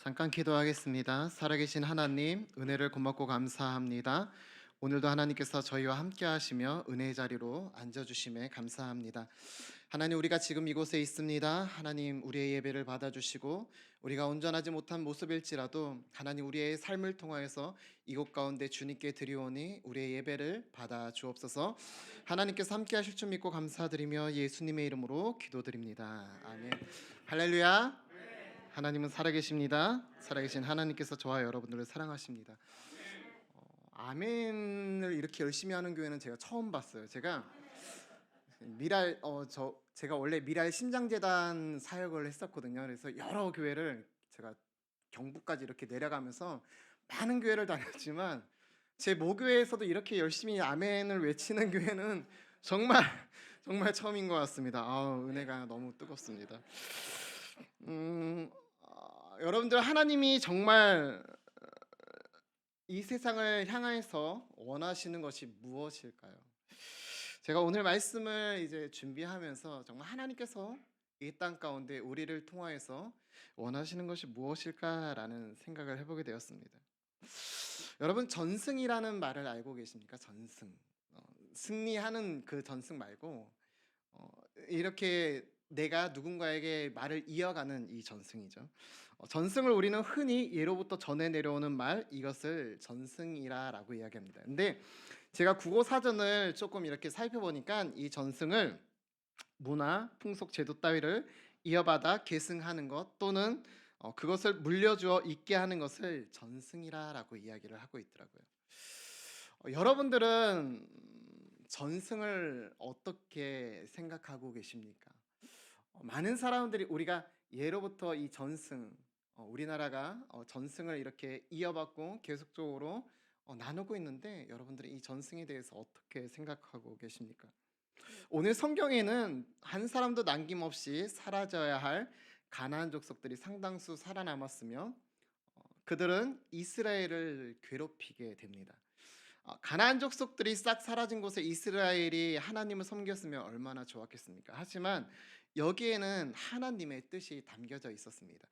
잠깐 기도하겠습니다. 살아계신 하나님, 은혜를 고맙고 감사합니다. 오늘도 하나님께서 저희와 함께 하시며 은혜의 자리로 앉아주심에 감사합니다. 하나님, 우리가 지금 이곳에 있습니다. 하나님, 우리의 예배를 받아주시고 우리가 온전하지 못한 모습일지라도 하나님, 우리의 삶을 통하여서 이곳 가운데 주님께 드리오니 우리의 예배를 받아 주옵소서. 하나님께서 함께 하실 줄 믿고 감사드리며 예수님의 이름으로 기도드립니다. 아멘. 할렐루야. 하나님은 살아계십니다. 살아계신 하나님께서 저와 여러분들을 사랑하십니다. 아멘을 이렇게 열심히 하는 교회는 제가 처음 봤어요. 제가 원래 미랄 심장재단 사역을 했었거든요. 그래서 여러 교회를 제가 경북까지 이렇게 내려가면서 많은 교회를 다녔지만 제 모교회에서도 이렇게 열심히 아멘을 외치는 교회는 정말 정말 처음인 것 같습니다. 은혜가 너무 뜨겁습니다. 여러분들, 하나님이 정말 이 세상을 향해서 원하시는 것이 무엇일까요? 제가 오늘 말씀을 이제 준비하면서 정말 하나님께서 이 땅 가운데 우리를 통하여서 원하시는 것이 무엇일까라는 생각을 해보게 되었습니다. 여러분, 전승이라는 말을 알고 계십니까? 전승. 승리하는 그 전승 말고 이렇게 내가 누군가에게 말을 이어가는 이 전승이죠. 전승을 우리는 흔히 예로부터 전해 내려오는 말, 이것을 전승이라고 이야기합니다. 근데 제가 국어 사전을 조금 이렇게 살펴보니까 이 전승을 문화, 풍속, 제도 따위를 이어받아 계승하는 것 또는 그것을 물려주어 있게 하는 것을 전승이라고 이야기를 하고 있더라고요. 여러분들은 전승을 어떻게 생각하고 계십니까? 많은 사람들이 우리가 예로부터 이 전승, 우리나라가 전승을 이렇게 이어받고 계속적으로 나누고 있는데, 여러분들이 이 전승에 대해서 어떻게 생각하고 계십니까? 오늘 성경에는 한 사람도 남김없이 사라져야 할 가나안 족속들이 상당수 살아남았으며 그들은 이스라엘을 괴롭히게 됩니다. 가나안 족속들이 싹 사라진 곳에 이스라엘이 하나님을 섬겼으면 얼마나 좋았겠습니까? 하지만 여기에는 하나님의 뜻이 담겨져 있었습니다.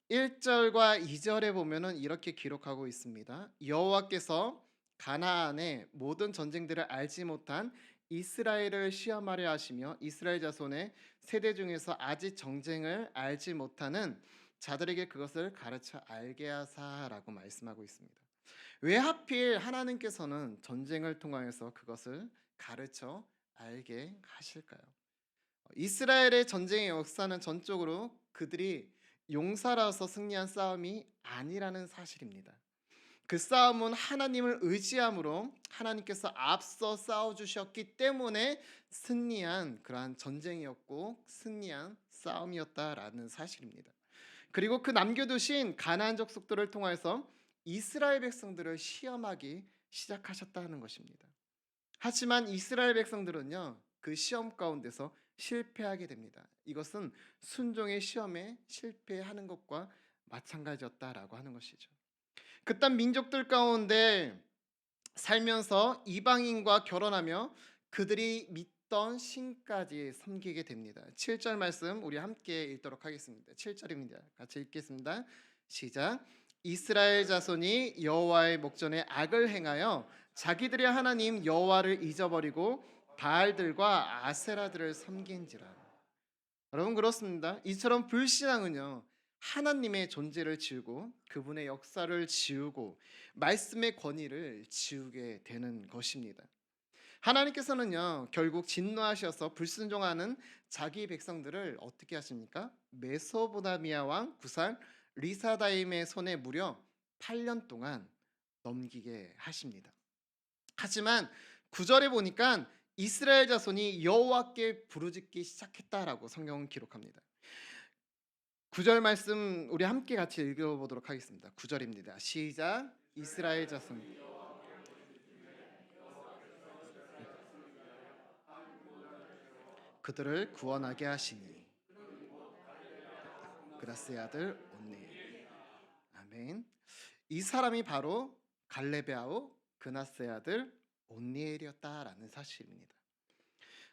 1절과 2절에 보면은 이렇게 기록하고 있습니다. 여호와께서 가나안의 모든 전쟁들을 알지 못한 이스라엘을 시험하려 하시며 이스라엘 자손의 세대 중에서 아직 정쟁을 알지 못하는 자들에게 그것을 가르쳐 알게 하사라고 말씀하고 있습니다. 왜 하필 하나님께서는 전쟁을 통하여서 그것을 가르쳐 알게 하실까요? 이스라엘의 전쟁의 역사는 전적으로 그들이 용사라서 승리한 싸움이 아니라는 사실입니다. 그 싸움은 하나님을 의지함으로 하나님께서 앞서 싸워주셨기 때문에 승리한 그러한 전쟁이었고 승리한 싸움이었다라는 사실입니다. 그리고 그 남겨두신 가나안 족속들을 통해서 이스라엘 백성들을 시험하기 시작하셨다는 것입니다. 하지만 이스라엘 백성들은요, 그 시험 가운데서 실패하게 됩니다. 이것은 순종의 시험에 실패하는 것과 마찬가지였다라고 하는 것이죠. 그딴 민족들 가운데 살면서 이방인과 결혼하며 그들이 믿던 신까지 섬기게 됩니다. 7절 말씀 우리 함께 읽도록 하겠습니다. 7절입니다. 같이 읽겠습니다. 시작. 이스라엘 자손이 여호와의 목전에 악을 행하여 자기들의 하나님 여호와를 잊어버리고 바알들과 아세라들을 섬긴지라. 여러분, 그렇습니다. 이처럼 불신앙은요, 하나님의 존재를 지우고 그분의 역사를 지우고 말씀의 권위를 지우게 되는 것입니다. 하나님께서는요, 결국 진노하셔서 불순종하는 자기 백성들을 어떻게 하십니까? 메소포타미아 왕 구살 리사다임의 손에 무려 8년 동안 넘기게 하십니다. 하지만 9절에 보니까 이스라엘 자손이 여호와께 부르짖기 시작했다라고 성경은 기록합니다. 9절 말씀 우리 함께 같이 읽어보도록 하겠습니다. 9절입니다. 시작. 이스라엘 자손 그들을 구원하게 하시니 그라스의 아들 온니. 아멘. 이 사람이 바로 갈렙의 아우 그나스의 아들 온니엘이었다라는 사실입니다.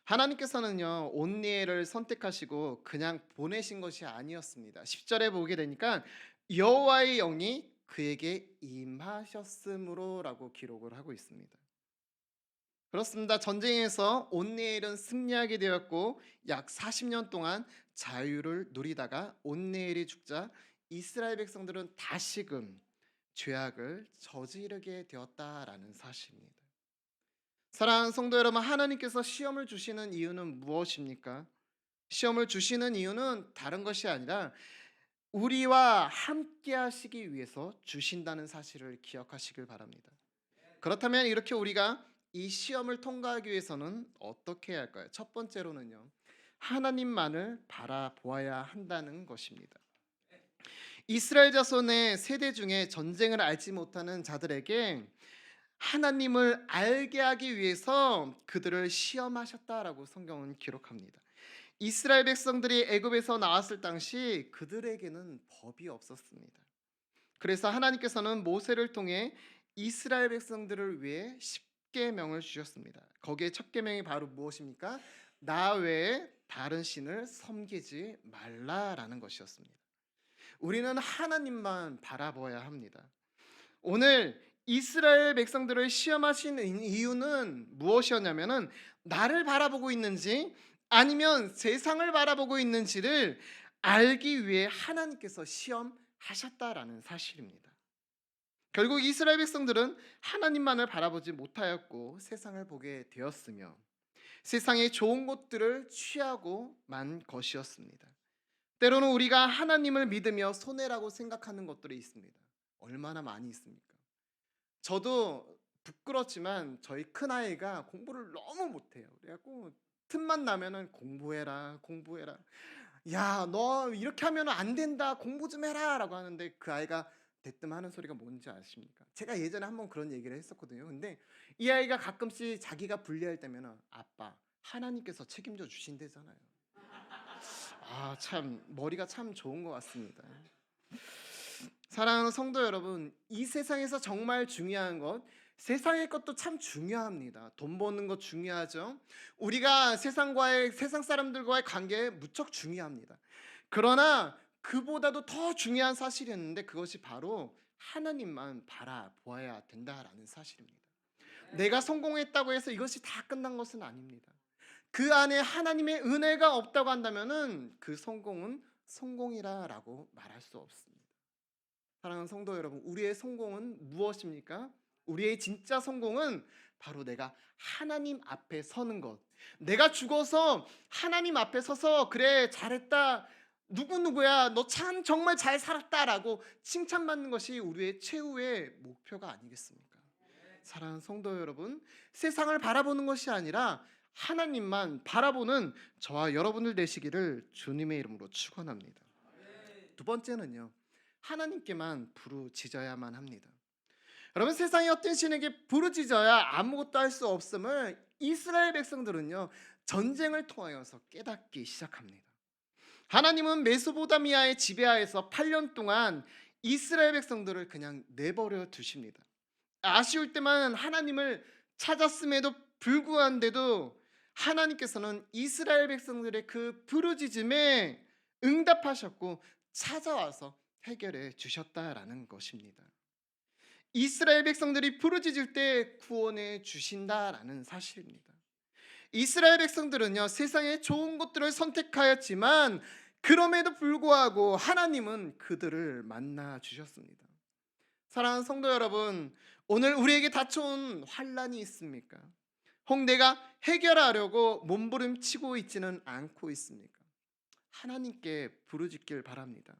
하나님께서는요, 온니엘을 선택하시고 그냥 보내신 것이 아니었습니다. 10절에 보게 되니까 여호와의 영이 그에게 임하셨으므로라고 기록을 하고 있습니다. 그렇습니다. 전쟁에서 온니엘은 승리하게 되었고 약 40년 동안 자유를 누리다가 온니엘이 죽자 이스라엘 백성들은 다시금 죄악을 저지르게 되었다라는 사실입니다. 사랑하는 성도 여러분, 하나님께서 시험을 주시는 이유는 무엇입니까? 시험을 주시는 이유는 다른 것이 아니라 우리와 함께 하시기 위해서 주신다는 사실을 기억하시길 바랍니다. 그렇다면 이렇게 우리가 이 시험을 통과하기 위해서는 어떻게 해야 할까요? 첫 번째로는요, 하나님만을 바라보아야 한다는 것입니다. 이스라엘 자손의 세대 중에 전쟁을 알지 못하는 자들에게 하나님을 알게 하기 위해서 그들을 시험하셨다라고 성경은 기록합니다. 이스라엘 백성들이 애굽에서 나왔을 당시 그들에게는 법이 없었습니다. 그래서 하나님께서는 모세를 통해 이스라엘 백성들을 위해 십계명을 주셨습니다. 거기에 첫 계명이 바로 무엇입니까? 나 외에 다른 신을 섬기지 말라라는 것이었습니다. 우리는 하나님만 바라봐야 합니다. 오늘 이스라엘 백성들을 시험하신 이유는 무엇이었냐면은 나를 바라보고 있는지 아니면 세상을 바라보고 있는지를 알기 위해 하나님께서 시험하셨다라는 사실입니다. 결국 이스라엘 백성들은 하나님만을 바라보지 못하였고 세상을 보게 되었으며 세상의 좋은 것들을 취하고만 것이었습니다. 때로는 우리가 하나님을 믿으며 손해라고 생각하는 것들이 있습니다. 얼마나 많이 있습니까? 저도 부끄럽지만 저희 큰아이가 공부를 너무 못해요. 그래갖고 틈만 나면은 공부해라 공부해라, 야 너 이렇게 하면 안 된다, 공부 좀 해라 라고 하는데 그 아이가 대뜸 하는 소리가 뭔지 아십니까? 제가 예전에 한번 그런 얘기를 했었거든요. 근데 이 아이가 가끔씩 자기가 불리할 때면 아빠 하나님께서 책임져 주신대잖아요. 아 참 머리가 참 좋은 것 같습니다. 사랑하는 성도 여러분, 이 세상에서 정말 중요한 것, 세상의 것도 참 중요합니다. 돈 버는 것 중요하죠. 우리가 세상 사람들과의 관계 무척 중요합니다. 그러나 그보다도 더 중요한 사실이 있는데 그것이 바로 하나님만 바라보아야 된다라는 사실입니다. 내가 성공했다고 해서 이것이 다 끝난 것은 아닙니다. 그 안에 하나님의 은혜가 없다고 한다면은 그 성공은 성공이라고 말할 수 없습니다. 사랑하는 성도 여러분, 우리의 성공은 무엇입니까? 우리의 진짜 성공은 바로 내가 하나님 앞에 서는 것. 내가 죽어서 하나님 앞에 서서 그래 잘했다, 누구누구야 너 참 정말 잘 살았다라고 칭찬받는 것이 우리의 최후의 목표가 아니겠습니까? 사랑하는 성도 여러분, 세상을 바라보는 것이 아니라 하나님만 바라보는 저와 여러분들 되시기를 주님의 이름으로 축원합니다. 두 번째는요, 하나님께만 부르짖어야만 합니다. 여러분, 세상의 어떤 신에게 부르짖어야 아무것도 할 수 없음을 이스라엘 백성들은요 전쟁을 통하여서 깨닫기 시작합니다. 하나님은 메소포타미아의 지배하에서 8년 동안 이스라엘 백성들을 그냥 내버려 두십니다. 아쉬울 때만 하나님을 찾았음에도 불구한데도 하나님께서는 이스라엘 백성들의 그 부르짖음에 응답하셨고 찾아와서 해결해 주셨다라는 것입니다. 이스라엘 백성들이 부르짖을 때 구원해 주신다라는 사실입니다. 이스라엘 백성들은요 세상의 좋은 것들을 선택하였지만 그럼에도 불구하고 하나님은 그들을 만나 주셨습니다. 사랑하는 성도 여러분, 오늘 우리에게 닥쳐온 환난이 있습니까? 혹 내가 해결하려고 몸부림치고 있지는 않고 있습니까? 하나님께 부르짖길 바랍니다.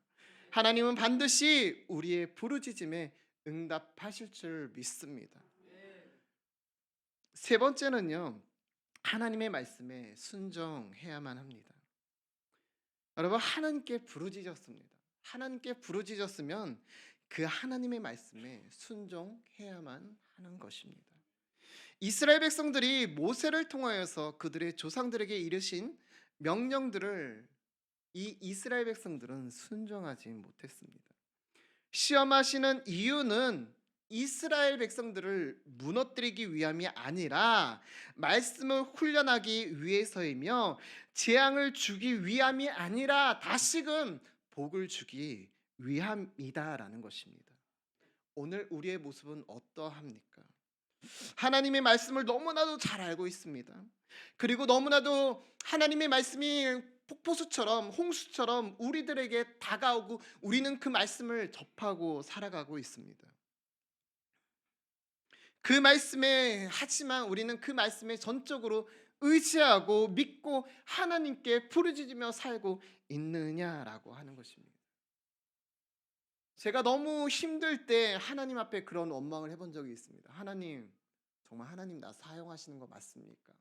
하나님은 반드시 우리의 부르짖음에 응답하실 줄 믿습니다. 세 번째는요, 하나님의 말씀에 순종해야만 합니다. 여러분, 하나님께 부르짖었습니다. 하나님께 부르짖었으면 그 하나님의 말씀에 순종해야만 하는 것입니다. 이스라엘 백성들이 모세를 통하여서 그들의 조상들에게 이르신 명령들을 이 이스라엘 백성들은 순종하지 못했습니다. 시험하시는 이유는 이스라엘 백성들을 무너뜨리기 위함이 아니라 말씀을 훈련하기 위해서이며 재앙을 주기 위함이 아니라 다시금 복을 주기 위함이다라는 것입니다. 오늘 우리의 모습은 어떠합니까? 하나님의 말씀을 너무나도 잘 알고 있습니다. 그리고 너무나도 하나님의 말씀이 폭포수처럼 홍수처럼 우리들에게 다가오고 우리는 그 말씀을 접하고 살아가고 있습니다. 그 말씀에 하지만 우리는 그 말씀에 전적으로 의지하고 믿고 하나님께 부르짖으며 살고 있느냐라고 하는 것입니다. 제가 너무 힘들 때 하나님 앞에 그런 원망을 해본 적이 있습니다. 하나님, 정말 하나님 나 사용하시는 거 맞습니까?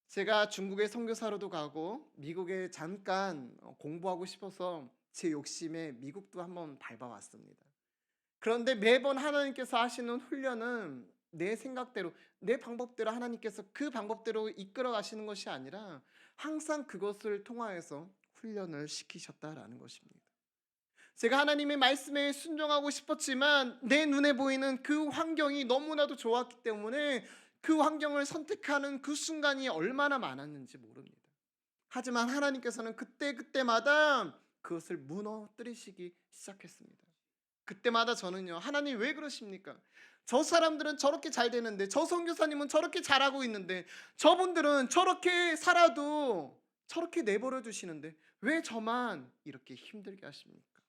제가 중국에 선교사로도 가고 미국에 잠깐 공부하고 싶어서 제 욕심에 미국도 한번 밟아왔습니다. 그런데 매번 하나님께서 하시는 훈련은 내 생각대로, 내 방법대로 하나님께서 그 방법대로 이끌어 가시는 것이 아니라 항상 그것을 통하여서 훈련을 시키셨다라는 것입니다. 제가 하나님의 말씀에 순종하고 싶었지만 내 눈에 보이는 그 환경이 너무나도 좋았기 때문에 그 환경을 선택하는 그 순간이 얼마나 많았는지 모릅니다. 하지만 하나님께서는 그때그때마다 그것을 무너뜨리시기 시작했습니다. 그때마다 저는요, 하나님 왜 그러십니까? 저 사람들은 저렇게 잘 되는데, 저 선교사님은 저렇게 잘하고 있는데, 저분들은 저렇게 살아도 저렇게 내버려 두시는데 왜 저만 이렇게 힘들게 하십니까?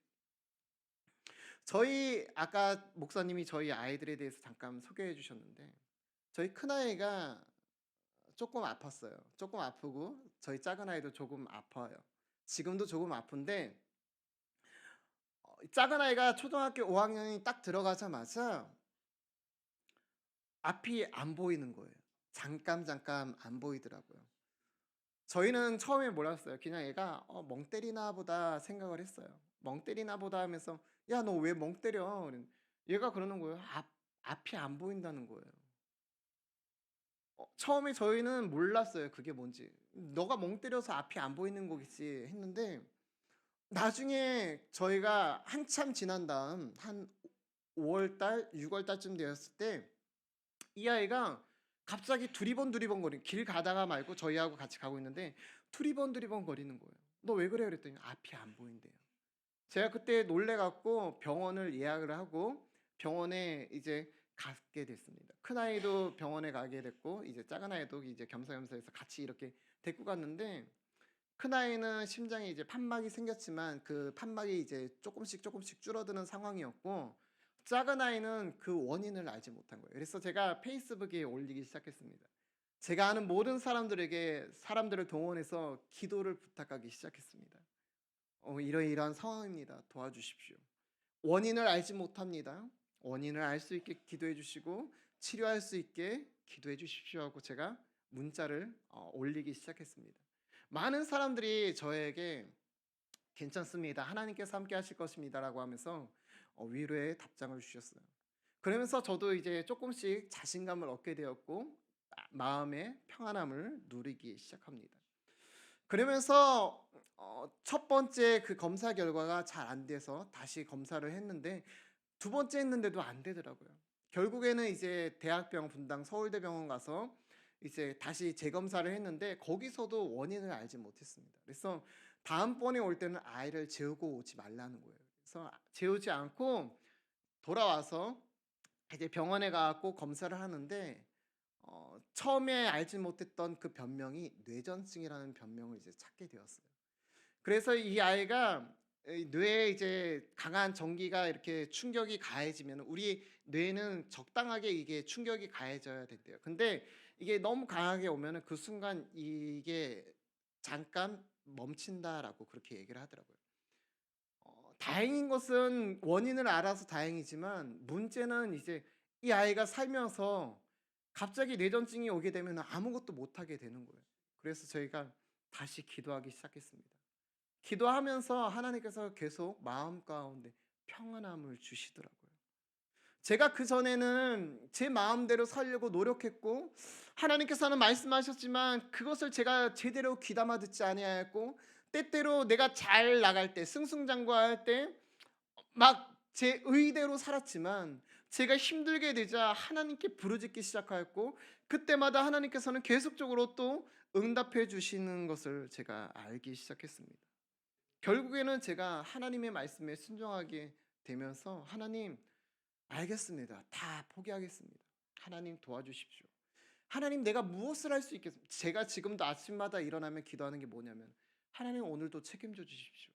저희 아까 목사님이 저희 아이들에 대해서 잠깐 소개해 주셨는데 저희 큰아이가 조금 아팠어요. 조금 아프고 저희 작은아이도 조금 아파요. 지금도 조금 아픈데 작은아이가 초등학교 5학년이 딱 들어가자마자 앞이 안 보이는 거예요. 잠깐 안 보이더라고요. 저희는 처음에 몰랐어요. 그냥 얘가 멍 때리나 보다 생각을 했어요. 멍 때리나 보다 하면서 야, 너 왜 멍 때려? 얘가 그러는 거예요. 앞이 안 보인다는 거예요. 처음에 저희는 몰랐어요. 그게 뭔지. 너가 멍 때려서 앞이 안 보이는 거겠지 했는데 나중에 저희가 한참 지난 다음 한 5월 달, 6월 달쯤 되었을 때 이 아이가 갑자기 두리번 거리는 길 가다가 말고 저희하고 같이 가고 있는데 두리번 거리는 거예요. 너 왜 그래? 그랬더니 앞이 안 보인대요. 제가 그때 놀래갖고 병원을 예약을 하고 병원에 이제 가게 됐습니다. 큰아이도 병원에 가게 됐고 이제 작은아이도 이제 겸사겸사해서 같이 이렇게 데리고 갔는데 큰아이는 심장에 이제 판막이 생겼지만 그 판막이 이제 조금씩 줄어드는 상황이었고 작은아이는 그 원인을 알지 못한 거예요. 그래서 제가 페이스북에 올리기 시작했습니다. 제가 아는 모든 사람들을 동원해서 기도를 부탁하기 시작했습니다. 이러이러한 상황입니다. 도와주십시오. 원인을 알지 못합니다. 원인을 알 수 있게 기도해 주시고 치료할 수 있게 기도해 주십시오 하고 제가 문자를 올리기 시작했습니다. 많은 사람들이 저에게 괜찮습니다. 하나님께서 함께 하실 것입니다라고 하면서 위로의 답장을 주셨어요. 그러면서 저도 이제 조금씩 자신감을 얻게 되었고 마음의 평안함을 누리기 시작합니다. 그러면서 첫 번째 그 검사 결과가 잘 안 돼서 다시 검사를 했는데 두 번째 했는데도 안 되더라고요. 결국에는 이제 대학병원 분당 서울대병원 가서 이제 다시 재검사를 했는데 거기서도 원인을 알지 못했습니다. 그래서 다음번에 올 때는 아이를 재우고 오지 말라는 거예요. 그래서 재우지 않고 돌아와서 이제 병원에 가고 검사를 하는데 처음에 알지 못했던 그 변명이 뇌전증이라는 변명을 이제 찾게 되었어요. 그래서 이 아이가 뇌에 이제 강한 전기가 이렇게 충격이 가해지면 우리 뇌는 적당하게 이게 충격이 가해져야 된대요. 근데 이게 너무 강하게 오면은 그 순간 이게 잠깐 멈춘다라고 그렇게 얘기를 하더라고요. 다행인 것은 원인을 알아서 다행이지만 문제는 이제 이 아이가 살면서 갑자기 뇌전증이 오게 되면 아무것도 못하게 되는 거예요. 그래서 저희가 다시 기도하기 시작했습니다. 기도하면서 하나님께서 계속 마음 가운데 평안함을 주시더라고요. 제가 그전에는 제 마음대로 살려고 노력했고 하나님께서는 말씀하셨지만 그것을 제가 제대로 귀담아 듣지 아니하였고 때때로 내가 잘 나갈 때 승승장구할 때 막 제 의대로 살았지만 제가 힘들게 되자 하나님께 부르짖기 시작하였고 그때마다 하나님께서는 계속적으로 또 응답해 주시는 것을 제가 알기 시작했습니다. 결국에는 제가 하나님의 말씀에 순종하게 되면서 하나님 알겠습니다. 다 포기하겠습니다. 하나님 도와주십시오. 하나님 내가 무엇을 할 수 있겠습니까? 제가 지금도 아침마다 일어나면 기도하는 게 뭐냐면 하나님 오늘도 책임져 주십시오.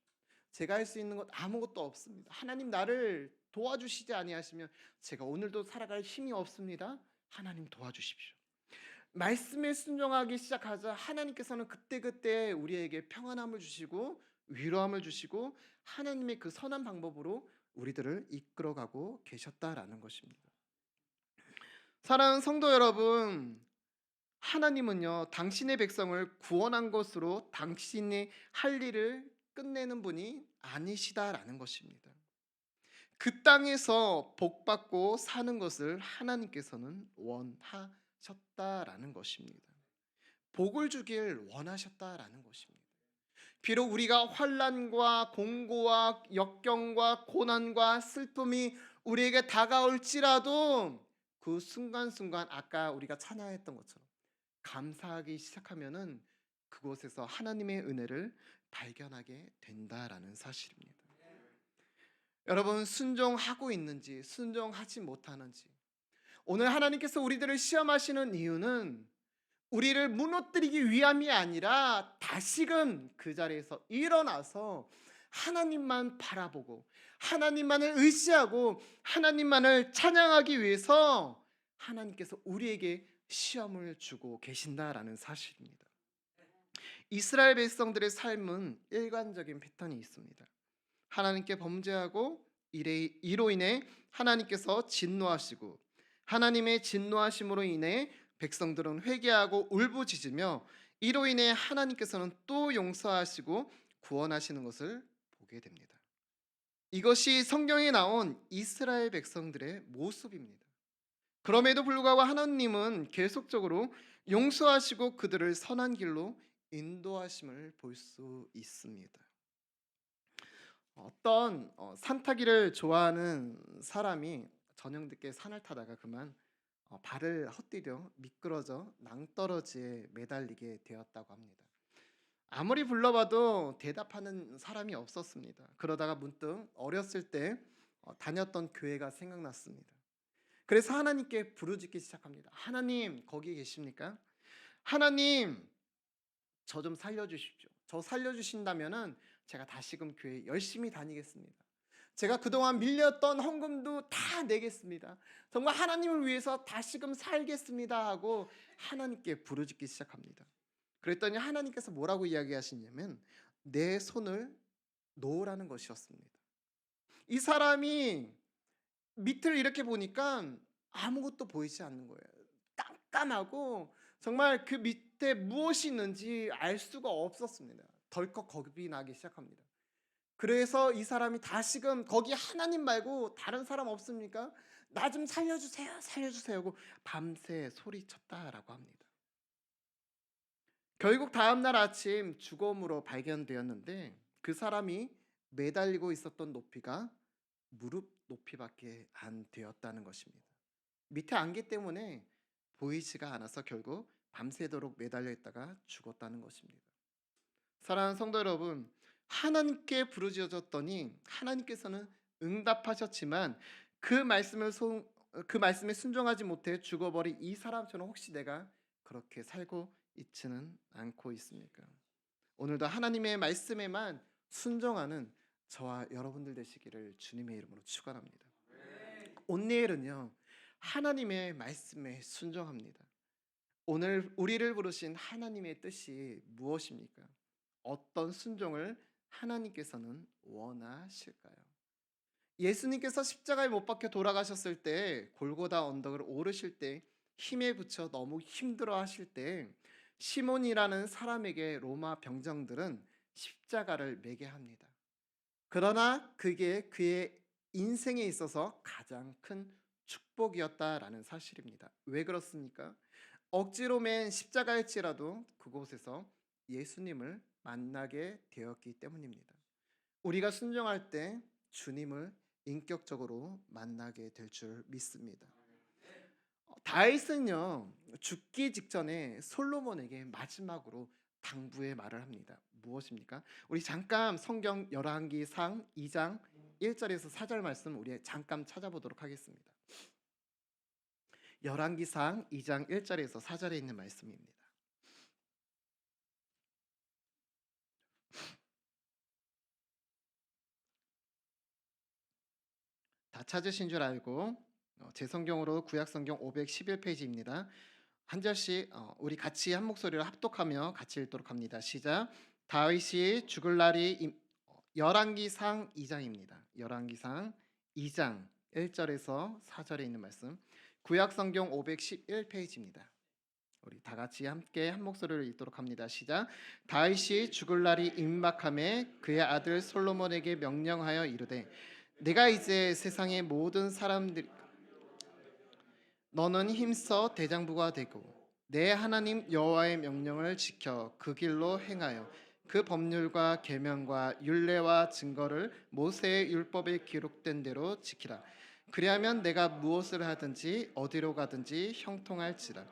제가 할 수 있는 것 아무것도 없습니다. 하나님 나를 도와주시지 아니하시면 제가 오늘도 살아갈 힘이 없습니다. 하나님 도와주십시오. 말씀에 순종하기 시작하자 하나님께서는 그때그때 우리에게 평안함을 주시고 위로함을 주시고 하나님의 그 선한 방법으로 우리들을 이끌어가고 계셨다라는 것입니다. 사랑하는 성도 여러분, 하나님은요 당신의 백성을 구원한 것으로 당신이 할 일을 끝내는 분이 아니시다라는 것입니다. 그 땅에서 복받고 사는 것을 하나님께서는 원하셨다라는 것입니다. 복을 주길 원하셨다라는 것입니다. 비록 우리가 환난과 공고와 역경과 고난과 슬픔이 우리에게 다가올지라도 그 순간순간 아까 우리가 찬양했던 것처럼 감사하기 시작하면은 그곳에서 하나님의 은혜를 발견하게 된다라는 사실입니다. 여러분 순종하고 있는지 순종하지 못하는지 오늘 하나님께서 우리들을 시험하시는 이유는 우리를 무너뜨리기 위함이 아니라 다시금 그 자리에서 일어나서 하나님만 바라보고 하나님만을 의지하고 하나님만을 찬양하기 위해서 하나님께서 우리에게 시험을 주고 계신다라는 사실입니다. 이스라엘 백성들의 삶은 일관적인 패턴이 있습니다. 하나님께 범죄하고 이로 인해 하나님께서 진노하시고 하나님의 진노하심으로 인해 백성들은 회개하고 울부짖으며 이로 인해 하나님께서는 또 용서하시고 구원하시는 것을 보게 됩니다. 이것이 성경에 나온 이스라엘 백성들의 모습입니다. 그럼에도 불구하고 하나님은 계속적으로 용서하시고 그들을 선한 길로 인도하심을 볼 수 있습니다. 어떤 산타기를 좋아하는 사람이 저녁 늦게 산을 타다가 그만 발을 헛디뎌 미끄러져 낭떠러지에 매달리게 되었다고 합니다. 아무리 불러봐도 대답하는 사람이 없었습니다. 그러다가 문득 어렸을 때 다녔던 교회가 생각났습니다. 그래서 하나님께 부르짖기 시작합니다. 하나님 거기 계십니까? 하나님 저 좀 살려주십시오. 저 살려주신다면은 제가 다시금 교회 열심히 다니겠습니다. 제가 그동안 밀렸던 헌금도 다 내겠습니다. 정말 하나님을 위해서 다시금 살겠습니다 하고 하나님께 부르짖기 시작합니다. 그랬더니 하나님께서 뭐라고 이야기하시냐면 내 손을 놓으라는 것이었습니다. 이 사람이 밑을 이렇게 보니까 아무것도 보이지 않는 거예요. 깜깜하고 정말 그 밑에 무엇이 있는지 알 수가 없었습니다. 덜컥 겁이 나기 시작합니다. 그래서 이 사람이 다시금 거기 하나님 말고 다른 사람 없습니까? 나 좀 살려주세요 살려주세요 하고 밤새 소리쳤다라고 합니다. 결국 다음날 아침 죽음으로 발견되었는데 그 사람이 매달리고 있었던 높이가 무릎 높이밖에 안 되었다는 것입니다. 밑에 안개 때문에 보이지가 않아서 결국 밤새도록 매달려 있다가 죽었다는 것입니다. 사랑하는 성도 여러분, 하나님께 부르짖었더니 하나님께서는 응답하셨지만 그 말씀에 순종하지 못해 죽어버린 이 사람처럼 혹시 내가 그렇게 살고 있지는 않고 있습니까? 오늘도 하나님의 말씀에만 순종하는 저와 여러분들 되시기를 주님의 이름으로 축원합니다. 오늘은요 하나님의 말씀에 순종합니다. 오늘 우리를 부르신 하나님의 뜻이 무엇입니까? 어떤 순종을 하나님께서는 원하실까요? 예수님께서 십자가에 못 박혀 돌아가셨을 때 골고다 언덕을 오르실 때 힘에 부쳐 너무 힘들어 하실 때 시몬이라는 사람에게 로마 병정들은 십자가를 매게 합니다. 그러나 그게 그의 인생에 있어서 가장 큰 축복이었다라는 사실입니다. 왜 그렇습니까? 억지로 맨 십자가일지라도 그곳에서 예수님을 만나게 되었기 때문입니다. 우리가 순종할 때 주님을 인격적으로 만나게 될 줄 믿습니다. 다윗은요 죽기 직전에 솔로몬에게 마지막으로 당부의 말을 합니다. 무엇입니까? 우리 잠깐 성경 열왕기상 2장 1절에서 4절 말씀 우리 잠깐 찾아보도록 하겠습니다. 열왕기상 2장 1절에서 4절에 있는 말씀입니다. 다 찾으신 줄 알고 제 성경으로 구약 성경 511페이지입니다. 한 절씩 우리 같이 한 목소리로 합독하며 같이 읽도록 합니다. 시작. 다윗이 죽을 날이 열왕기상 2장입니다. 열왕기상 2장 1절에서 4절에 있는 말씀. 구약 성경 511페이지입니다. 우리 다 같이 함께 한 목소리로 읽도록 합니다. 시작. 다윗이 죽을 날이 임박함에 그의 아들 솔로몬에게 명령하여 이르되 내가 이제 세상의 모든 사람들 너는 힘써 대장부가 되고 내 하나님 여호와의 명령을 지켜 그 길로 행하여 그 법률과 계명과 율례와 증거를 모세의 율법에 기록된 대로 지키라. 그리하면 내가 무엇을 하든지 어디로 가든지 형통할지라.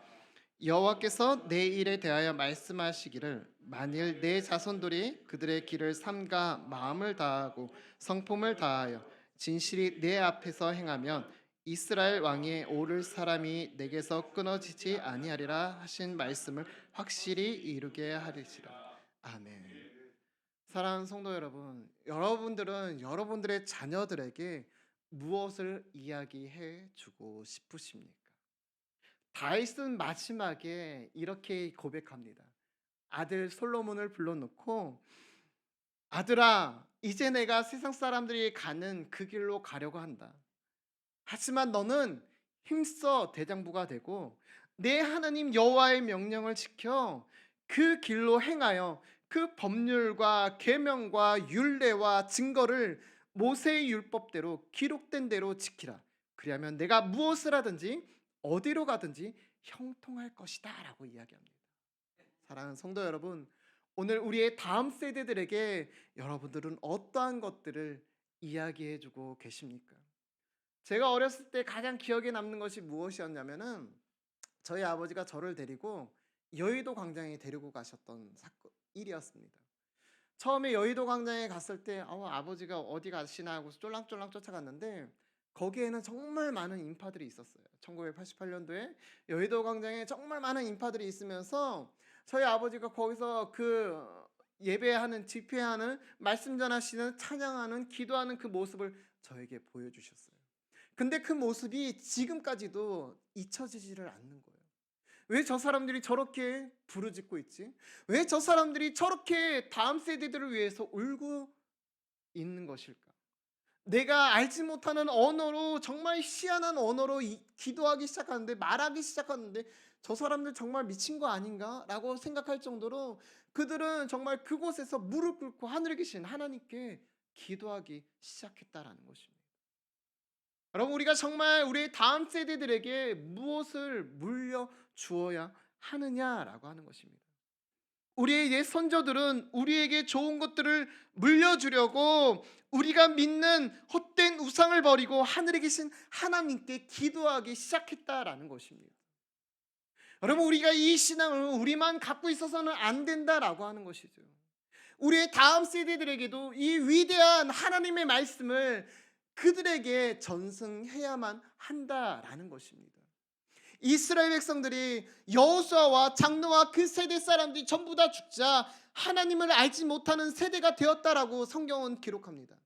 여호와께서 내 일에 대하여 말씀하시기를 만일 내 자손들이 그들의 길을 삼가 마음을 다하고 성품을 다하여 진실이 내 앞에서 행하면 이스라엘 왕위에 오를 사람이 내게서 끊어지지 아니하리라 하신 말씀을 확실히 이루게 하리시라. 아멘. 사랑하는 성도 여러분, 여러분들은 여러분들의 자녀들에게 무엇을 이야기해 주고 싶으십니까? 다윗은 마지막에 이렇게 고백합니다. 아들 솔로몬을 불러놓고 아들아, 이제 내가 세상 사람들이 가는 그 길로 가려고 한다. 하지만 너는 힘써 대장부가 되고 내 하나님 여호와의 명령을 지켜 그 길로 행하여 그 법률과 계명과 율례와 증거를 모세의 율법대로 기록된 대로 지키라. 그리하면 내가 무엇을 하든지 어디로 가든지 형통할 것이다 라고 이야기합니다. 사랑하는 성도 여러분, 오늘 우리의 다음 세대들에게 여러분들은 어떠한 것들을 이야기해주고 계십니까? 제가 어렸을 때 가장 기억에 남는 것이 무엇이었냐면은 저희 아버지가 저를 데리고 여의도 광장에 데리고 가셨던 일이었습니다. 처음에 여의도 광장에 갔을 때 아버지가 어디 가시나 하고 쫄랑쫄랑 쫓아갔는데 거기에는 정말 많은 인파들이 있었어요. 1988년도에 여의도 광장에 정말 많은 인파들이 있으면서 저희 아버지가 거기서 그 예배하는, 집회하는, 말씀 전하시는, 찬양하는, 기도하는 그 모습을 저에게 보여주셨어요. 근데 그 모습이 지금까지도 잊혀지지를 않는 거예요. 왜 저 사람들이 저렇게 부르짖고 있지? 왜 저 사람들이 저렇게 다음 세대들을 위해서 울고 있는 것일까? 내가 알지 못하는 언어로, 정말 희한한 언어로 기도하기 시작하는데, 말하기 시작하는데 저 사람들 정말 미친 거 아닌가? 라고 생각할 정도로 그들은 정말 그곳에서 무릎 꿇고 하늘에 계신 하나님께 기도하기 시작했다라는 것입니다. 여러분, 우리가 정말 우리의 다음 세대들에게 무엇을 물려주어야 하느냐라고 하는 것입니다. 우리의 옛 선조들은 우리에게 좋은 것들을 물려주려고 우리가 믿는 헛된 우상을 버리고 하늘에 계신 하나님께 기도하기 시작했다라는 것입니다. 여러분, 우리가 이 신앙을 우리만 갖고 있어서는 안 된다라고 하는 것이죠. 우리의 다음 세대들에게도 이 위대한 하나님의 말씀을 그들에게 전승해야만 한다라는 것입니다. 이스라엘 백성들이 여호수아와 장로와 그 세대 사람들이 전부 다 죽자 하나님을 알지 못하는 세대가 되었다라고 성경은 기록합니다.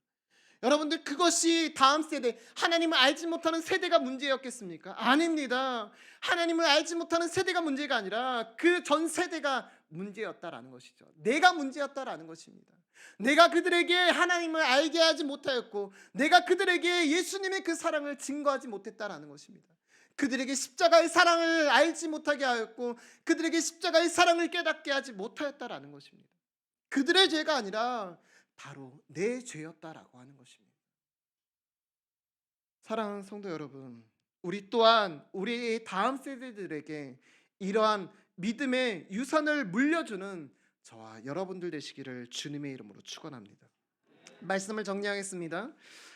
여러분들, 그것이 다음 세대, 하나님을 알지 못하는 세대가 문제였겠습니까? 아닙니다. 하나님을 알지 못하는 세대가 문제가 아니라 그 전 세대가 문제였다라는 것이죠. 내가 문제였다라는 것입니다. 내가 그들에게 하나님을 알게 하지 못하였고, 내가 그들에게 예수님의 그 사랑을 증거하지 못했다라는 것입니다. 그들에게 십자가의 사랑을 알지 못하게 하였고, 그들에게 십자가의 사랑을 깨닫게 하지 못하였다라는 것입니다. 그들의 죄가 아니라 바로 내 죄였다라고 하는 것입니다. 사랑하는 성도 여러분, 우리 또한 우리의 다음 세대들에게 이러한 믿음의 유산을 물려주는 저와 여러분들 되시기를 주님의 이름으로 축원합니다. 말씀을 정리하겠습니다.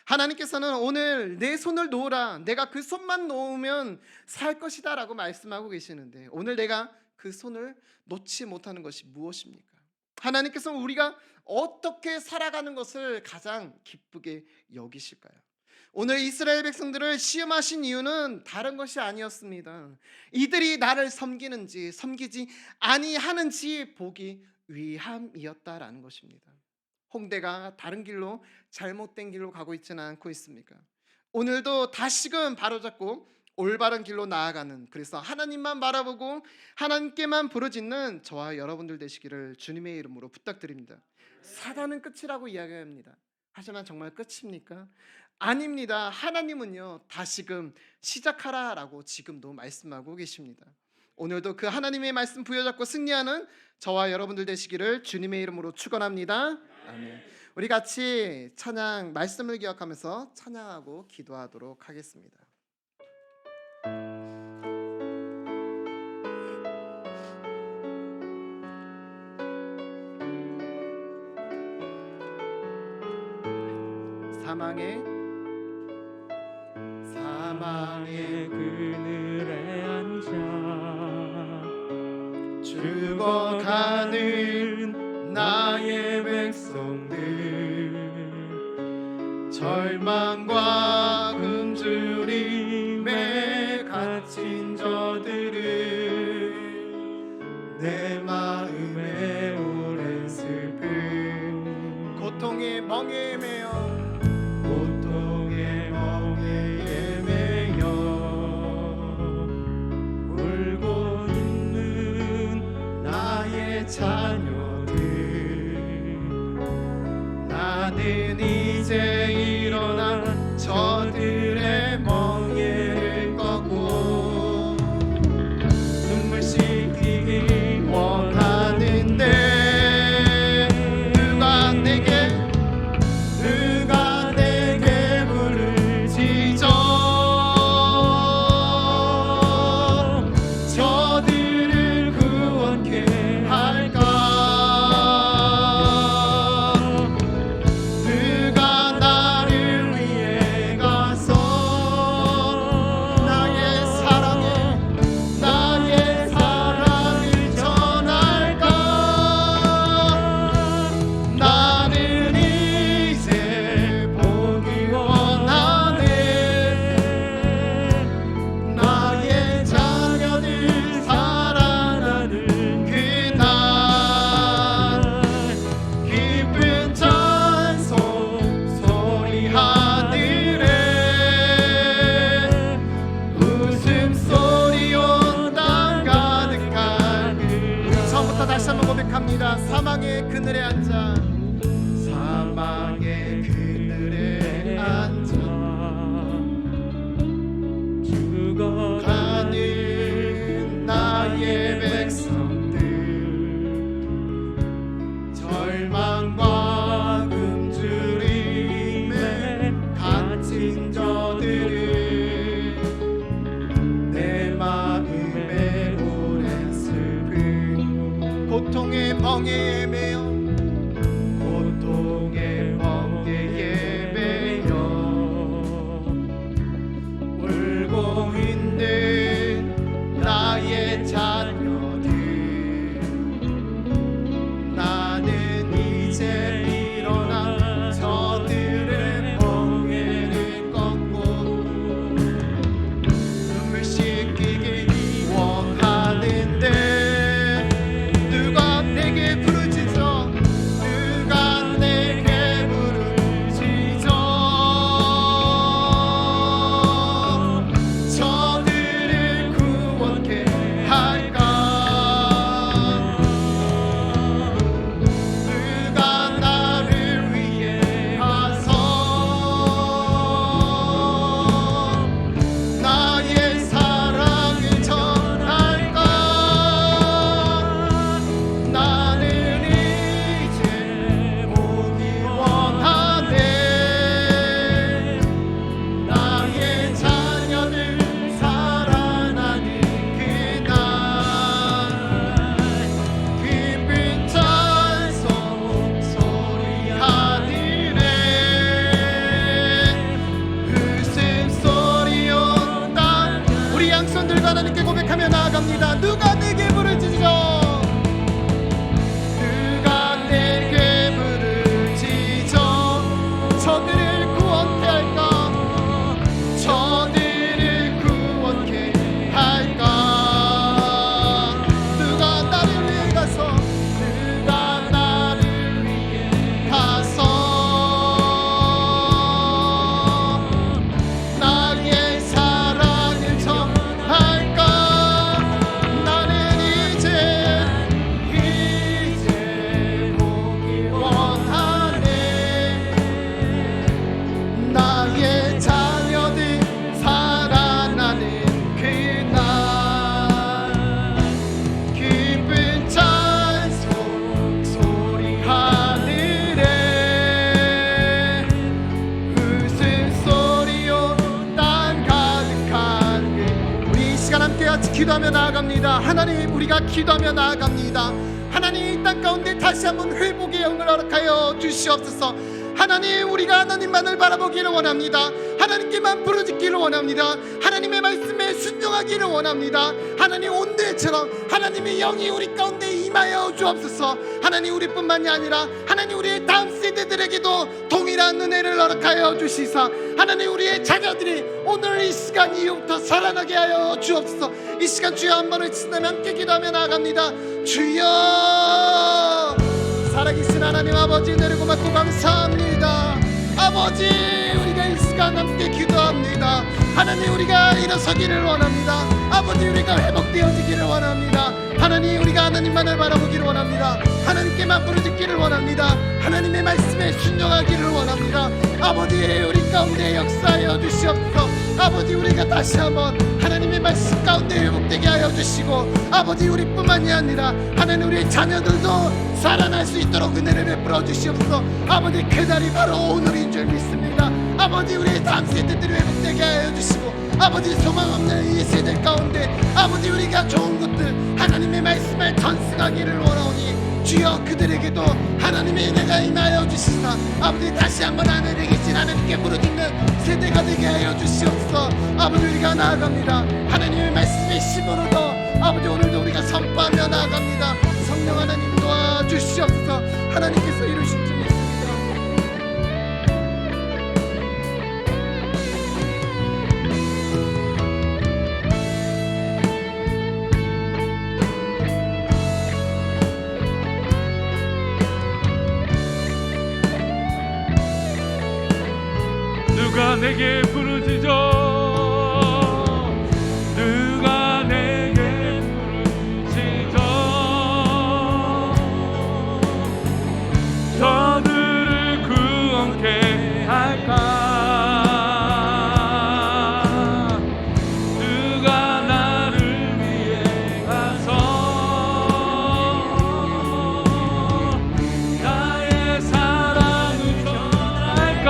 하나님께서는 오늘 내 손을 놓으라, 내가 그 손만 놓으면 살 것이다 라고 말씀하고 계시는데, 오늘 내가 그 손을 놓지 못하는 것이 무엇입니까? 하나님께서는 우리가 어떻게 살아가는 것을 가장 기쁘게 여기실까요? 오늘 이스라엘 백성들을 시험하신 이유는 다른 것이 아니었습니다. 이들이 나를 섬기는지 섬기지 아니하는지 보기 위함이었다라는 것입니다. 홍대가 다른 길로, 잘못된 길로 가고 있지는 않고 있습니까? 오늘도 다시금 바로잡고 올바른 길로 나아가는, 그래서 하나님만 바라보고 하나님께만 부르짖는 저와 여러분들 되시기를 주님의 이름으로 부탁드립니다. 사단은 끝이라고 이야기합니다. 하지만 정말 끝입니까? 아닙니다. 하나님은요, 다시금 시작하라라고 지금도 말씀하고 계십니다. 오늘도 그 하나님의 말씀 부여잡고 승리하는 저와 여러분들 되시기를 주님의 이름으로 축원합니다. 아멘. 우리 같이 찬양, 말씀을 기억하면서 찬양하고 기도하도록 하겠습니다. 사망의 그늘에 앉아 죽어가는 나의 백성들, 절망과 굶주림에 갇힌 저들을, 내 마음에 오랜 슬픔, 고통의 멍에 매여 울고 있는 나의 자녀들, 나는 이제 일어나 저들의 멍에를 꺾고 눈물 씻기기 원하는데, 누가 내게 부르짖어 저들을 구원케 할까? 누가 나를 위해 가서 나의 사랑을 전할까? 나는 이제 보기 원하네. 나의 자녀들 살아나는 그날, 기쁜 찬송 소리 하늘에 웃음소리로 땅 가득한, 우리 처음부터 다시 한번 고백합니다. 사망의 그늘에 앉아, 사망의 그늘에 앉아 죽어가는 나의 백성들, 절망과 굶주림에 갇힌 저들을, 내 마음에 오랜 슬픔, 고통의 멍에에 매여 같이 기도하며 나아갑니다. 하나님, 우리가 기도하며 나아갑니다. 하나님, 이 땅 가운데 다시 한번 회복의 영을 허락하여 주시옵소서. 하나님, 우리가 하나님만을 바라보기를 원합니다. 하나님께만 부르짖기를 원합니다. 하나님의 말씀에 순종하기를 원합니다. 하나님, 오늘처럼 하나님의 영이 우리 가운데 임하여 주옵소서. 하나님, 우리뿐만이 아니라 하나님, 우리의 다음 세대들에게도 동일한 은혜를 허락하여 주시사 하나님, 우리의 자녀들이 오늘 이 시간 이후부터 살아나게 하여 주옵소서. 이 시간 주여 한 번을 친다며 함께 기도하며 나아갑니다. 주여, 살아계신 하나님 아버지, 은혜를 고맙고 감사합니다. 아버지, 우리가 이 시간 함께 기도합니다. 하나님, 우리가 일어서기를 원합니다. 아버지, 우리가 회복되어지기를 원합니다. 하나님, 우리가 하나님만을 바라보기를 원합니다. 하나님께만 부르짖기를 원합니다. 하나님의 말씀에 순종하기를 원합니다. 아버지, 우리 가운데 역사하여 주시옵소서. 아버지, 우리가 다시 한번 하나님의 말씀 가운데 회복되게 하여 주시고, 아버지, 우리뿐만이 아니라 하나님, 우리의 자녀들도 살아날 수 있도록 은혜를 베풀어 주시옵소서. 아버지, 그날이 바로 오늘인 줄 믿습니다. 아버지, 우리의 다음 세대들이 회복되게 하여 주시고, 아버지, 소망 없는 이 세대 가운데 아버지, 우리가 좋은 것들 하나님의 말씀을 전승하기를 원하오니 주여, 그들에게도 하나님의 은혜가 임하여 주시사 아버지, 다시 한번 하늘에 계신 하나님께 부르짖는 세대가 되게 하여 주시옵소서. 아버지, 우리가 나아갑니다. 하나님의 말씀의 힘으로도 아버지, 오늘도 우리가 선포하며 나아갑니다. 성령 하나님 도와주시옵소서. 하나님께서 이루실 줄 믿습니다. 누가 내게 부르짖어, 누가 내게 부르짖어, 저들을 구원케 할까? 누가 나를 위해 가서 나의 사랑을 전할까?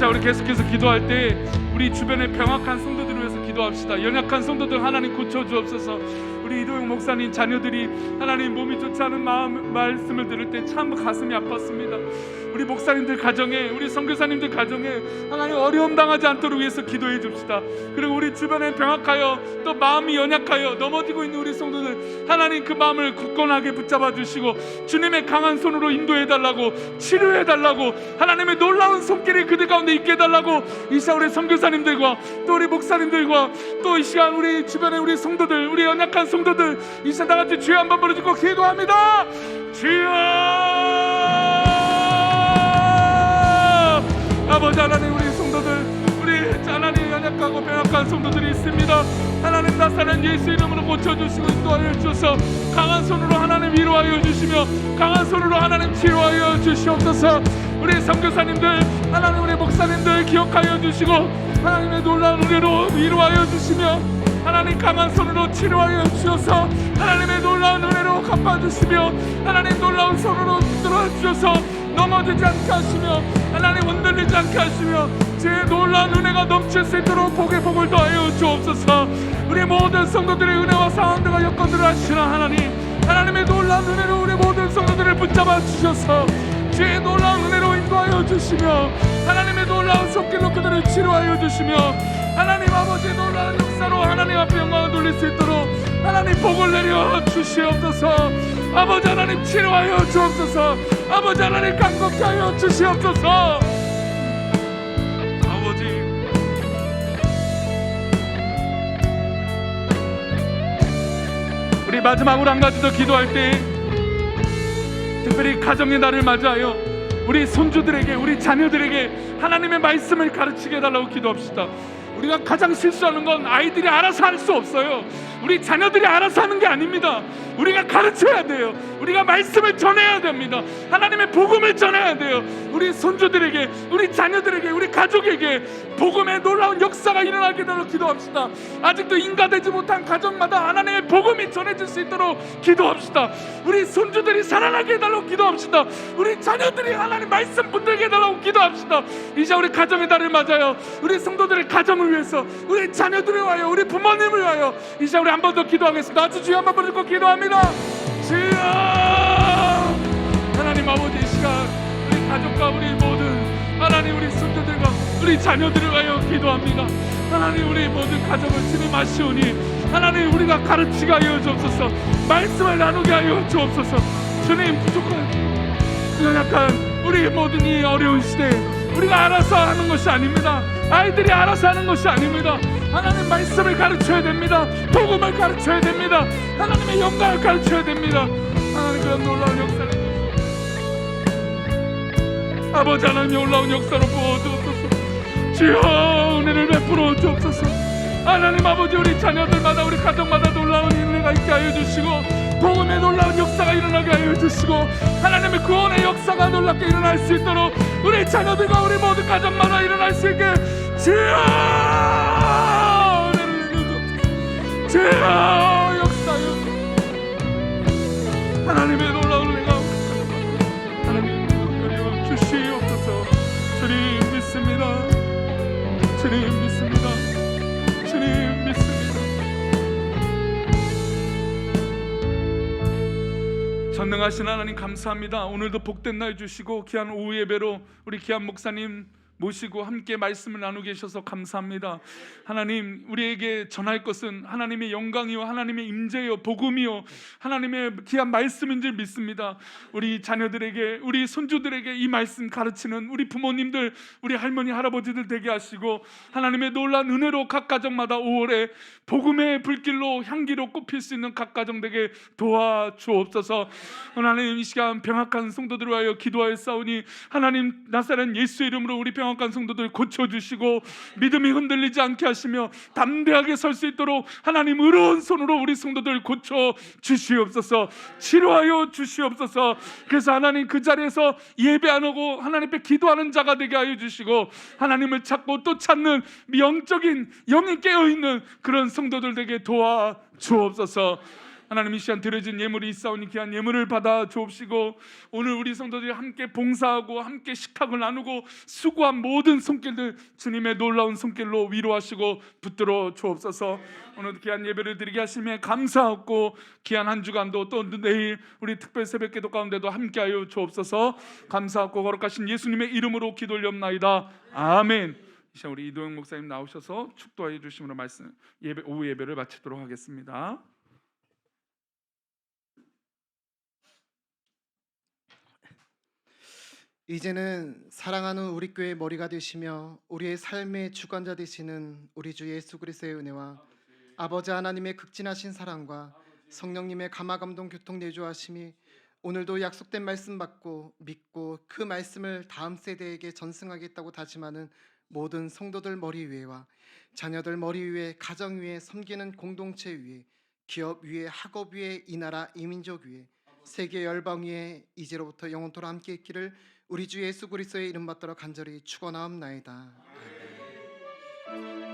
우리 계속해서 기도할 때 우리 주변의 병약한 성도들을 위해서 기도합시다. 연약한 성도들 하나님 고쳐주옵소서. 우리 이도영 목사님 자녀들이 하나님 몸이 좋지 않은 말씀을 들을 때 참 가슴이 아팠습니다. 우리 목사님들 가정에, 우리 선교사님들 가정에 하나님 어려움 당하지 않도록 위해서 기도해 줍시다. 그리고 우리 주변에 병약하여 또 마음이 연약하여 넘어지고 있는 우리 성도들 하나님, 그 마음을 굳건하게 붙잡아 주시고 주님의 강한 손으로 인도해 달라고, 치료해 달라고, 하나님의 놀라운 손길이 그들 가운데 있게 해달라고 이 시간 우리 선교사님들과 또 우리 목사님들과 또 이 시간 우리 주변에 우리 성도들, 우리 연약한 성도들 이 시간 다 같이 주여 한번 부르짖고 기도합니다. 주여, 아버지 하나님, 우리 성도들, 우리 하나님 연약하고 병약한 성도들이 있습니다. 하나님, 나사렛 예수 이름으로 고쳐주시고 인도하여 주셔서 강한 손으로 하나님 위로하여 주시며 강한 손으로 하나님 치료하여 주시옵소서. 우리 선교사님들, 하나님 우리 목사님들 기억하여 주시고 하나님의 놀라운 은혜로 위로하여 주시며 하나님 강한 손으로 치료하여 주셔서 하나님의 놀라운 은혜로 갚아주시며 하나님 놀라운 손으로 붙들어 주셔서 넘어지지 않게 하시며 하나님 흔들리지 않게 하시며 제 놀라운 은혜가 넘칠 수 있도록 복의 복을 더하여 주옵소서. 우리 모든 성도들의 은혜와 상황들과 여건들을 하시는 하나님, 하나님의 놀라운 은혜로 우리 모든 성도들을 붙잡아 주셔서 주의 놀라운 은혜로 인도하여 주시며 하나님의 놀라운 손길로 그들을 치료하여 주시며 하나님 아버지의 놀라운 역사로 하나님 앞에 영광을 돌릴 수 있도록 하나님 복을 내려 주시옵소서. 아버지 하나님 치료하여 주옵소서. 아버지 하나님 강건케 하여 주시옵소서. 아버지, 우리 마지막으로 한 가지 더 기도할 때 특별히 가정의 날을 맞이하여 우리 손주들에게, 우리 자녀들에게 하나님의 말씀을 가르치게 해달라고 기도합시다. 우리가 가장 실수하는 건 아이들이 알아서 할 수 없어요. 우리 자녀들이 알아서 하는 게 아닙니다. 우리가 가르쳐야 돼요. 우리가 말씀을 전해야 됩니다. 하나님의 복음을 전해야 돼요. 우리 손주들에게, 우리 자녀들에게, 우리 가족에게 복음의 놀라운 역사가 일어나게 되도록 기도합시다. 아직도 인가되지 못한 가정마다 하나님의 복음이 전해질 수 있도록 기도합시다. 우리 손주들이 살아나게 해달라고 기도합시다. 우리 자녀들이 하나님 말씀 붙들게 해달라고 기도합시다. 이제 우리 가정의 달을 맞아요. 우리 성도들의 가정을 위해서, 우리 자녀들을 위하여, 우리 부모님을 위하여 이제 우리 한 번 더 기도하겠습니다. 아주 주여 한번 부르고 기도합니다. 주여, 하나님 아버지, 이 시간 우리 가족과 우리 모든 하나님 우리 손주들과 우리 자녀들을 위하여 기도합니다. 하나님 우리 모든 가정을 주님 아시오니 하나님 우리가 가르치게 하여 주옵소서. 말씀을 나누게 하여 주옵소서. 주님, 부족한 연약한 우리 모든 이 어려운 시대에 우리가 알아서 하는 것이 아닙니다. 아이들이 알아서 하는 것이 아닙니다. 하나님 말씀을 가르쳐야 됩니다. 복음을 가르쳐야 됩니다. 하나님의 영광을 가르쳐야 됩니다. 하나님 그런 놀라운 역사를 아버지 하나님의 놀라운 역사로 부어주옵소서. 주여 은혜를 베풀어 주옵소서. 하나님 아버지, 우리 자녀들마다 우리 가정마다 놀라운 은혜가 있게 하여 주시고 복음의 놀라운 역사가 일어나게 하여 주시고 하나님의 구원의 역사가 놀랍게 일어날 수 있도록 우리 자녀들과 우리 모든 가정마다 일어날 수 있게 주여 은혜를 내려주옵소서. 주여 역사여 하나님의 놀라운 은혜가 하나님 내려 주시옵소서. 주님 믿습니다. 주님 믿습니다. 주님 믿습니다. 전능하신 하나님 감사합니다. 오늘도 복된 날 주시고 귀한 오후 예배로 우리 귀한 목사님 모시고 함께 말씀을 나누게 하셔서 감사합니다. 하나님, 우리에게 전할 것은 하나님의 영광이요 하나님의 임재요 복음이요 하나님의 귀한 말씀인 줄 믿습니다. 우리 자녀들에게, 우리 손주들에게 이 말씀 가르치는 우리 부모님들, 우리 할머니 할아버지들 되게 하시고 하나님의 놀라운 은혜로 각 가정마다 5월에 복음의 불길로 향기로 꼽힐 수 있는 각 가정 되게 도와주옵소서. 하나님, 이 시간 병약한 성도들을 위하여 기도하였사오니 하나님 나사렛 예수 이름으로 우리 병약한 성도들 고쳐주시고 믿음이 흔들리지 않게 하시며 담대하게 설 수 있도록 하나님 의로운 손으로 우리 성도들 고쳐주시옵소서. 치료하여 주시옵소서. 그래서 하나님 그 자리에서 예배 안 하고 하나님 앞에 기도하는 자가 되게 하여 주시고 하나님을 찾고 또 찾는 영적인 영이 깨어있는 그런 성도들 되게 도와주옵소서. 하나님, 이 시간 드려진 예물이 있사오니 귀한 예물을 받아 주옵시고 오늘 우리 성도들이 함께 봉사하고 함께 식탁을 나누고 수고한 모든 손길들 주님의 놀라운 손길로 위로하시고 붙들어 주옵소서. 오늘 귀한 예배를 드리게 하심에 감사하고 귀한 한 주간도 또 내일 우리 특별 새벽기도 가운데도 함께하여 주옵소서. 감사하고 거룩하신 예수님의 이름으로 기도 올렸나이다. 아멘. 이 시간 우리 이도영 목사님 나오셔서 축도해 주심으로 말씀 예배 오후 예배를 마치도록 하겠습니다. 이제는 사랑하는 우리 교회의 머리가 되시며 우리의 삶의 주관자 되시는 우리 주 예수 그리스도의 은혜와 아버지 하나님의 극진하신 사랑과 성령님의 감화감동 교통 내주하심이 오늘도 약속된 말씀 받고 믿고 그 말씀을 다음 세대에게 전승하겠다고 다짐하는 모든 성도들 머리 위에와 자녀들 머리 위에, 가정 위에, 섬기는 공동체 위에, 기업 위에, 학업 위에, 이 나라 이 민족 위에, 세계 열방 위에 이제로부터 영원토록 함께 있기를 우리 주 예수 그리스도의 이름 받들어 간절히 축원하옵나이다. 아멘.